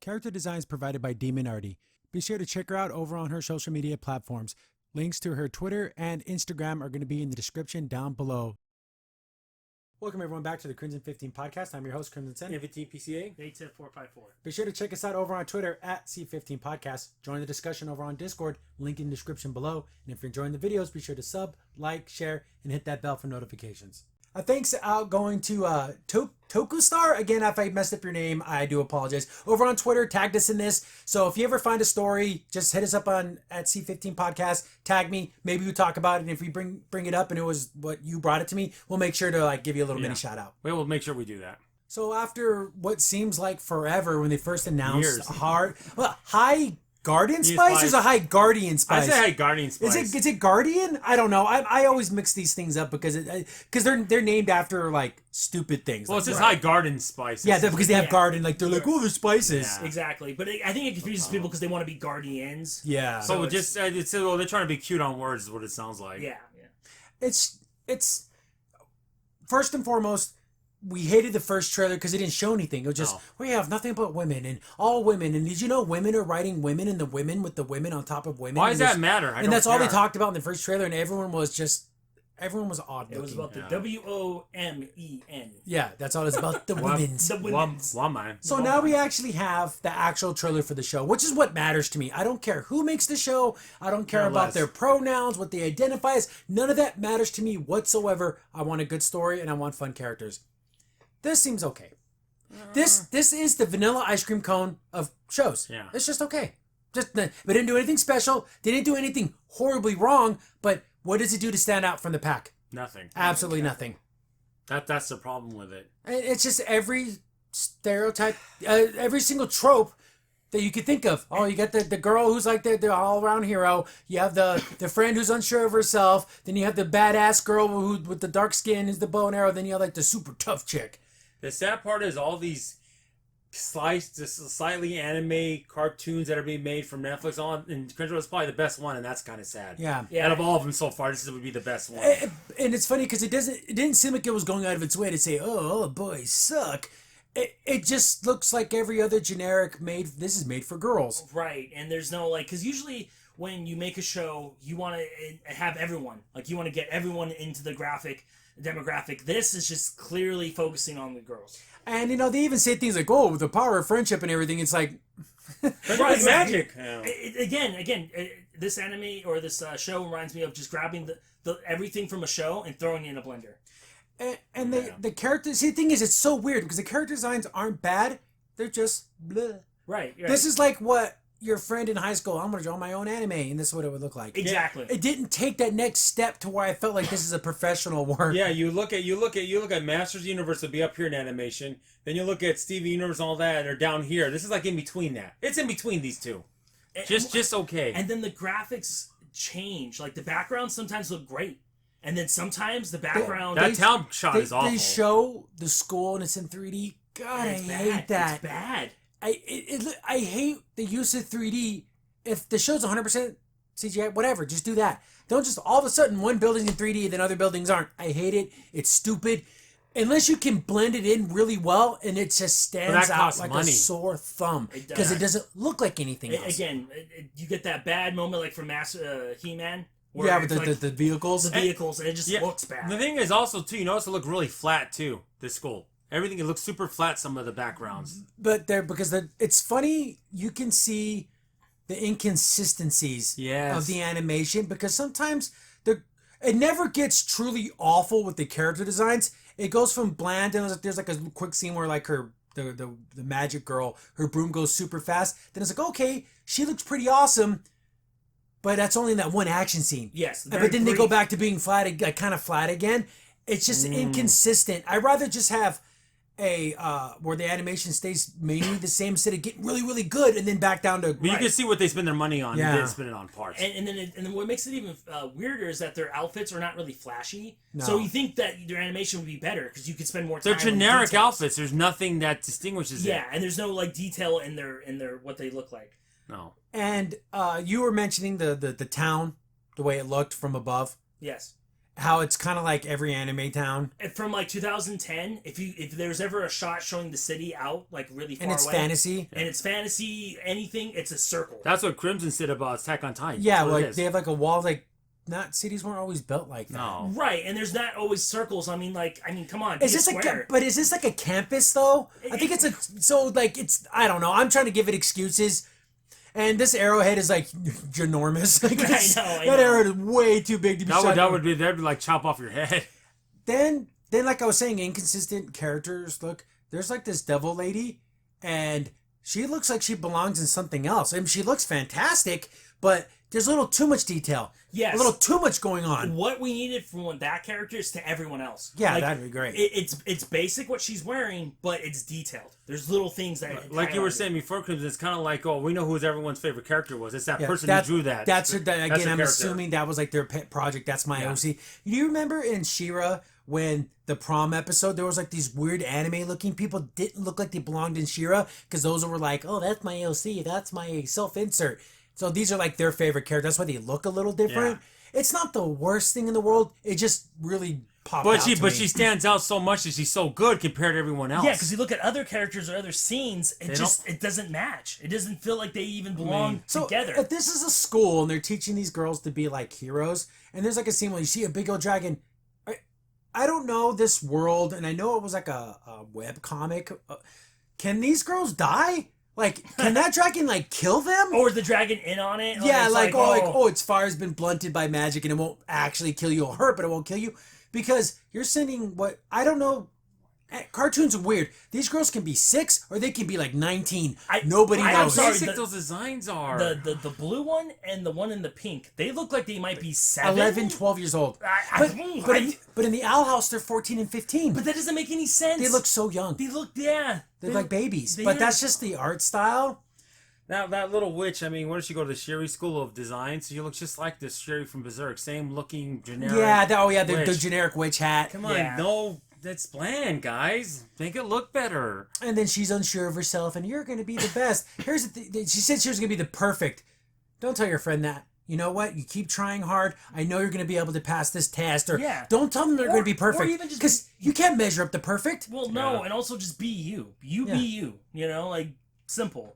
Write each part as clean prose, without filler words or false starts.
Character designs provided by Demon Artie. Be sure to check her out over on her social media platforms. Links to her Twitter and Instagram are going to be in the description down below. Welcome everyone back to the Crimson 15 podcast. I'm your host, Crimson Sen. 15 PCA. 810-454. Be sure to check us out over on Twitter at C15 Podcast. Join the discussion over on Discord, link in the description below. And if you're enjoying the videos, be sure to sub, like, share, and hit that bell for notifications. Thanks out going to Tokustar. Again, if I messed up your name, I do apologize. Over on Twitter, tagged us in this. So if you ever find a story, just hit us up on at C15 Podcast. Tag me. Maybe we talk about it. And if we bring it up and it was what you brought it to me, we'll make sure to give you a little mini shout out. We'll make sure we do that. So after what seems like forever when they first announced High Guardian Spice or a High Guardian Spice? I say High Guardian Spice. Is it Guardian? I don't know. I always mix these things up because they're named after stupid things. Well, it's just High Garden Spice. Yeah, because they have garden. They're like, oh, they're spices. Yeah. Exactly. But I think it confuses people because they want to be guardians. Yeah. So they're trying to be cute on words is what it sounds like. Yeah. It's first and foremost, we hated the first trailer because it didn't show anything. It was just, we have nothing but women and all women. And did you know women are writing women and the women with the women on top of women? Why does that matter? And that's all they talked about in the first trailer. And everyone was odd looking. It was about the WOMEN. Yeah, that's all it's about. The women's. The women's. So now we actually have the actual trailer for the show, which is what matters to me. I don't care who makes the show. I don't care about their pronouns, what they identify as. None of that matters to me whatsoever. I want a good story and I want fun characters. This seems okay. This is the vanilla ice cream cone of shows. Yeah. It's just okay. We didn't do anything special. They didn't do anything horribly wrong. But what does it do to stand out from the pack? Nothing. Absolutely nothing. That's the problem with it. It's just every stereotype, every single trope that you could think of. Oh, you got the girl who's like the all-around hero. You have the friend who's unsure of herself. Then you have the badass girl with the dark skin is the bow and arrow. Then you have the super tough chick. The sad part is all these slightly anime cartoons that are being made from Netflix on, and Crunchyroll is probably the best one, and that's kind of sad. Yeah. Out of all of them so far, this would be the best one. And it's funny because it didn't seem like it was going out of its way to say, oh boys suck. It just looks like every other generic this is made for girls. Right, and there's no because usually when you make a show, you want to have everyone. You want to get everyone into the demographic. This is just clearly focusing on the girls. And they even say things like, "Oh, the power of friendship and everything." It's like, it's magic. Again, this anime or this show reminds me of just grabbing the everything from a show and throwing it in a blender. And the characters. See, the thing is, it's so weird because the character designs aren't bad; they're just bleh. Right. This is like what your friend in high school. I'm gonna draw my own anime, and this is what it would look like. Exactly. It didn't take that next step to where I felt like this is a professional work. Yeah, you look at Masters Universe will be up here in animation. Then you look at Stevie Universe and all that, and they're down here. This is in between that. It's in between these two. Just okay. And then the graphics change. The backgrounds sometimes look great. And then sometimes the background... That town shot is awful. They show the school and it's in 3D. God, I hate that. It's bad. I hate the use of 3D. If the show's 100% CGI, whatever, just do that. Don't just all of a sudden one building's in 3D and then other buildings aren't. I hate it. It's stupid. Unless you can blend it in really well and it just stands out like a sore thumb. Because it doesn't look like anything else. Again, you get that bad moment from He-Man. Yeah, with the vehicles. The vehicles, and it just looks bad. The thing is also, too, you notice it look really flat, too, this school. Everything, it looks super flat, some of the backgrounds. But it's funny, you can see the inconsistencies of the animation, because sometimes it never gets truly awful with the character designs. It goes from bland, and there's a quick scene where the magic girl, her broom goes super fast. Then it's okay, she looks pretty awesome. But that's only in that one action scene. Yes. But then they go back to being flat, kind of flat again. It's just inconsistent. I'd rather just have where the animation stays mainly the same instead of getting really, really good and then back down to... But you can see what they spend their money on. Yeah. They didn't spend it on parts. And then what makes it even weirder is that their outfits are not really flashy. No. So you think that their animation would be better because you could spend more time. They're generic outfits. There's nothing that distinguishes them. Yeah, and there's no detail in their what they look like. No. And you were mentioning the town, the way it looked from above. Yes. how it's kind of like every anime town. From like 2010, if there's ever a shot showing the city out like really far And it's away, fantasy. and it's fantasy, anything, it's a circle. That's what Crimson said about Attack on Titan. Yeah, That's what it like is. they have like a wall. Like not cities weren't always built like that. No. Right, and there's not always circles. I mean, come on. Is this but is this like a campus though? I think it's I don't know. I'm trying to give it excuses. And this arrowhead is like ginormous. Like, I know. That arrowhead is way too big to be shot. That'd be like chop off your head. Then like I was saying, inconsistent characters. Look, there's like this devil lady, and she looks like she belongs in something else. I mean, she looks fantastic, but there's a little too much detail. Yes. A little too much going on. What we needed from that character is to everyone else. Yeah, that'd be great. It's basic what she's wearing, but it's detailed. There's little things that... Like you were saying before, Crimson, it's kind of like, we know who everyone's favorite character was. It's that person who drew that. I'm assuming that was like their pet project. That's my OC. Do you remember in She-Ra when the prom episode, there was like these weird anime looking people didn't look like they belonged in She-Ra because those were like, oh, that's my OC. That's my self-insert. So these are like their favorite characters. That's why they look a little different. Yeah. It's not the worst thing in the world. It just really popped out to me. But she stands out so much that she's so good compared to everyone else. Yeah, because you look at other characters or other scenes, it doesn't match. It doesn't feel like they even belong together. So if this is a school and they're teaching these girls to be like heroes, and there's like a scene where you see a big old dragon. I don't know this world, and I know it was like a web comic. Can these girls die? Like, can that dragon, like, kill them? Or is the dragon in on it? Yeah, its fire's been blunted by magic and it won't actually kill you. It'll hurt, but it won't kill you. Because you're sending I don't know. Cartoons are weird. These girls can be 6 or they can be like 19. Nobody knows. How basic those designs are. The blue one and the one in the pink, they look like they might be 7. 11, 12 years old. But in the Owl House, they're 14 and 15. But that doesn't make any sense. They look so young. They're like babies. But that's just the art style. Now, that little witch, I mean, where did she go to the Sherry School of Design? So she looks just like this Sherry from Berserk. Same looking, generic the generic witch hat. Come on, no, that's bland, guys. Make it look better. And then she's unsure of herself, and you're going to be the best. Here's the thing. She said she was going to be the perfect. Don't tell your friend that. You know what? You keep trying hard. I know you're going to be able to pass this test. Or don't tell them they're going to be perfect. Because you can't measure up the perfect. Well, no, and also just be you. Be you. You know, like, simple.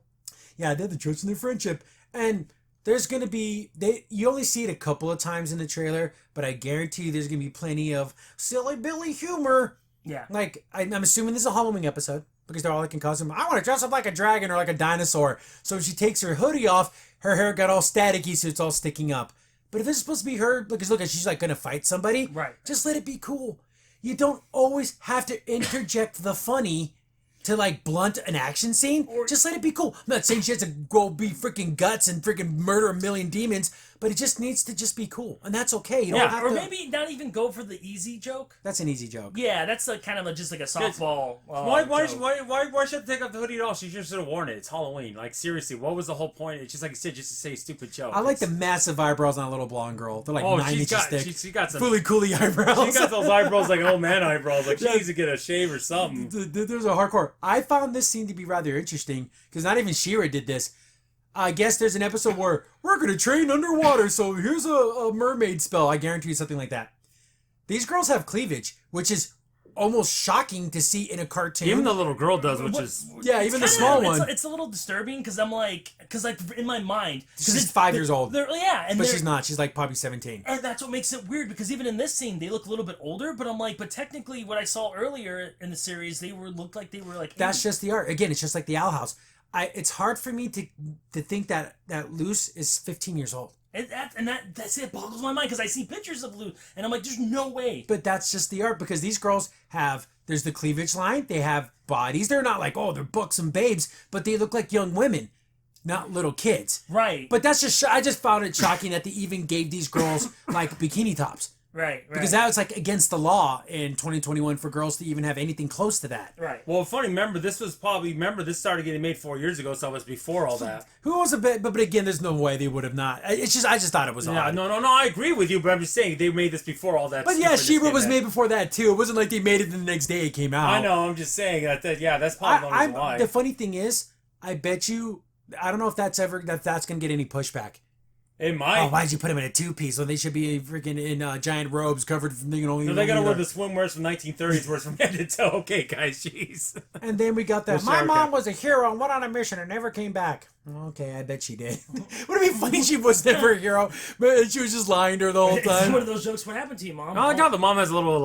Yeah, they're the trust in their friendship. And there's going to be... You only see it a couple of times in the trailer, but I guarantee you there's going to be plenty of silly Billy humor. Yeah. Like, I'm assuming this is a Halloween episode, because they're all like in costume. I want to dress up like a dragon or like a dinosaur. So when she takes her hoodie off, her hair got all staticky, so it's all sticking up. But if this is supposed to be her, because look, she's like going to fight somebody, right? Just let it be cool. You don't always have to interject the funny to like blunt an action scene. Just let it be cool. I'm not saying she has to go be freaking guts and freaking murder a million demons, but it just needs to just be cool, and that's okay. You don't have or to... maybe not even go for the easy joke. That's an easy joke. Yeah, that's like kind of just like a softball. Why should I take off the hoodie at all? She just should have worn it. It's Halloween. Like, seriously, what was the whole point? It's just like you said, just to say a stupid joke. I like the massive eyebrows on a little blonde girl. They're like 9 inches thick. She got some fully coolie eyebrows. She got those eyebrows like old man eyebrows. Like, she needs to get a shave or something. There's a hardcore. I found this scene to be rather interesting because not even She-Ra did this. I guess there's an episode where we're going to train underwater, so here's a mermaid spell. I guarantee you something like that. These girls have cleavage, which is almost shocking to see in a cartoon. Even the little girl does, which is... Yeah, even the small one. It's a little disturbing because I'm like... Because like in my mind... She's 5 years old. But she's not. She's like probably 17. And that's what makes it weird because even in this scene, they look a little bit older, but I'm like... But technically, what I saw earlier in the series, looked like they were like... That's just the art. Again, it's just like the Owl House. It's hard for me to think that Luce is 15 years old. That's it boggles my mind because I see pictures of Luce and I'm like, there's no way. But that's just the art because these girls there's the cleavage line. They have bodies. They're not like, they're buxom babes, but they look like young women, not little kids. Right. But that's just, I just found it shocking that they even gave these girls like bikini tops. Right. Because that was like against the law in 2021 for girls to even have anything close to that. Right. Well, funny, this started getting made 4 years ago, so it was before all that. Who was a bit, but again, there's no way they would have not. I just thought it was odd. No, I agree with you, but I'm just saying they made this before all that. But yeah, She-Ra was made before that too. It wasn't like they made it the next day it came out. I know, I'm just saying that's probably the reason why. The funny thing is, I bet you, I don't know if that's going to get any pushback. It might. Oh, why'd you put them in a two-piece when they should be freaking in giant robes covered from only? No, they gotta wear the swimwears from 1930s where it's from head to toe. Okay, guys, jeez. And then we got that. My mom was a hero and went on a mission and never came back. Okay, I bet she did. Would it be funny she was never a hero, but she was just lying to her the whole It's time? one of those jokes. What happened to you, Mom? Oh god, the mom has a little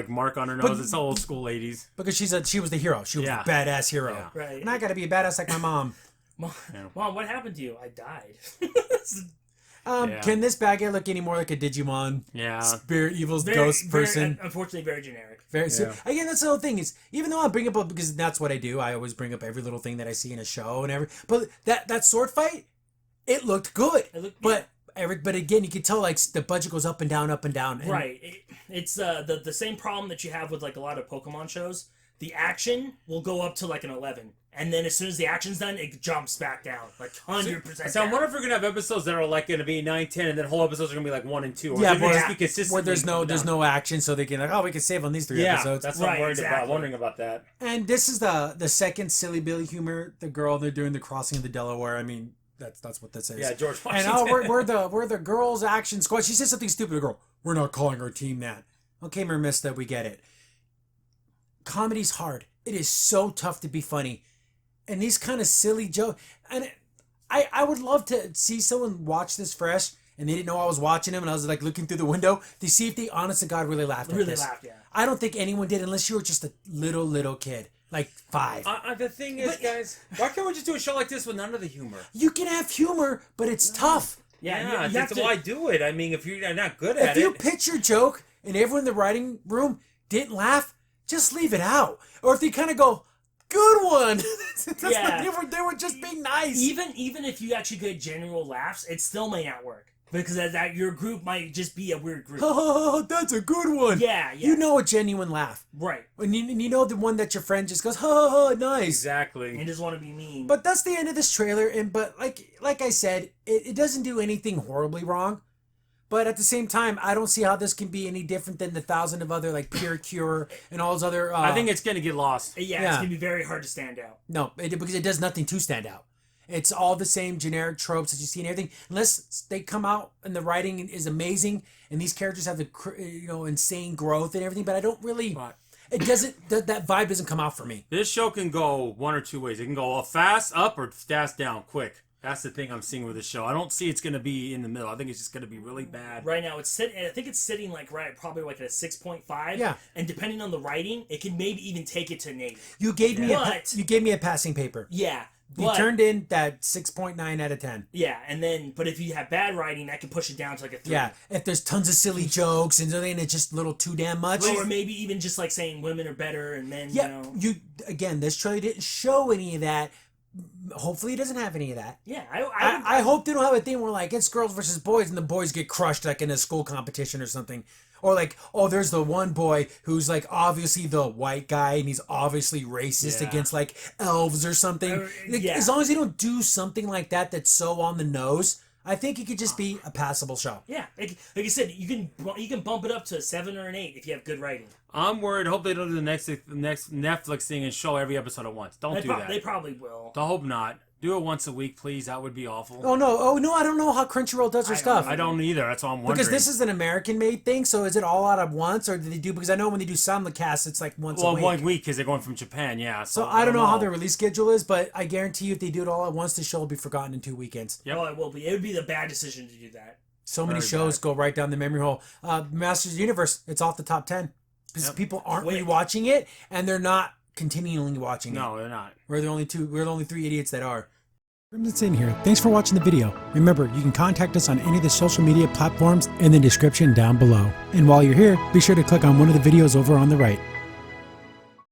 mark on her nose. It's old school ladies. Because she was the hero. She was a badass hero. Yeah. Right. And I got to be a badass like my mom. Mom, what happened to you? I died. Can this bad guy look any more like a Digimon? Yeah. Spirit, evil's ghost person. Unfortunately, very generic. So, again, that's the whole thing is, even though I bring up, because that's what I do, I always bring up every little thing that I see in a show and but that sword fight, it looked good. But again, you can tell like the budget goes up and down, up and down. And Right. It's the same problem that you have with like a lot of Pokemon shows. The action will go up to like an 11. And then as soon as the action's done, it jumps back down. Like 100%. So I wonder if we're going to have episodes that are like going to be 9, 10, and then whole episodes are going to be like 1 and 2. Or just be consistent. Where there's no action, so they can like, we can save on these 3 episodes. That's what I'm worried about. Wondering about that. And this is the second Silly Billy humor. The girl they're doing the crossing of the Delaware. I mean, that's what this is. Yeah, George Washington. And we're the girls' action squad. She said something stupid. The girl, we're not calling our team that. Okay, Mermista, we get it. Comedy's hard. It is so tough to be funny. And these kind of silly jokes. And I would love to see someone watch this fresh and they didn't know I was watching them and I was like looking through the window to see if they honest to God really laughed at this. Yeah. I don't think anyone did unless you were just a little kid. Like 5. The thing is, guys, why can't we just do a show like this with none of the humor? You can have humor, but it's tough. Yeah, that's why do it. I mean, if you're not good at it. If you pitch your joke and everyone in the writing room didn't laugh, just leave it out. Or if they kind of go, good one. They were just being nice. Even if you actually get general laughs, it still may not work. Because that your group might just be a weird group. Oh, that's a good one. Yeah. You know a genuine laugh. Right. And you know the one that your friend just goes, ha, nice. Exactly. And just want to be mean. But that's the end of this trailer. But like I said, it doesn't do anything horribly wrong. But at the same time, I don't see how this can be any different than the 1,000 of other like Pure Cure and all those other. I think it's gonna get lost. Yeah, it's gonna be very hard to stand out. No, because it does nothing to stand out. It's all the same generic tropes that you see in everything. Unless they come out and the writing is amazing and these characters have the insane growth and everything. But I don't really. It doesn't. That vibe doesn't come out for me. This show can go one or two ways. It can go fast up or fast down, quick. That's the thing I'm seeing with this show. I don't see it's going to be in the middle. I think it's just going to be really bad. Right now, I think it's sitting probably like at a 6.5. Yeah. And depending on the writing, it can maybe even take it to an 8. You gave me a passing paper. Yeah. You turned in that 6.9 out of 10. Yeah, but if you have bad writing, that can push it down to like a 3. Yeah, if there's tons of silly jokes and it's just a little too damn much. Or maybe even just like saying women are better and men, Again, this trailer didn't show any of that. Hopefully it doesn't have any of that. Yeah, I hope they don't have a thing where like it's girls versus boys and the boys get crushed like in a school competition or something. Or like, there's the one boy who's like obviously the white guy and he's obviously racist against like elves or something. As long as they don't do something like that that's so on the nose, I think it could just be a passable show. Yeah, like I said, you can bump it up to a 7 or an 8 if you have good writing. I'm worried. Hope they don't do the next Netflix thing and show every episode at once. Don't do that. They probably will. I hope not. Do it once a week, please. That would be awful. Oh no! I don't know how Crunchyroll does their stuff. I don't either. That's all I'm wondering. Because this is an American-made thing, so is it all out at once, or do they do? Because I know when they do simulcast, it's like once a week. 1 week because they're going from Japan. Yeah. So I don't know how their release schedule is, but I guarantee you, if they do it all at once, the show will be forgotten in 2 weekends. Yeah, it will be. It would be the bad decision to do that. So many shows go right down the memory hole. Masters of the Universe, it's off the top 10 because people aren't rewatching it, and they're not continually watching it. No, they're not. We're the only 3 idiots that are. That's in here. Thanks for watching the video. Remember, you can contact us on any of the social media platforms in the description down below. And while you're here, be sure to click on one of the videos over on the right.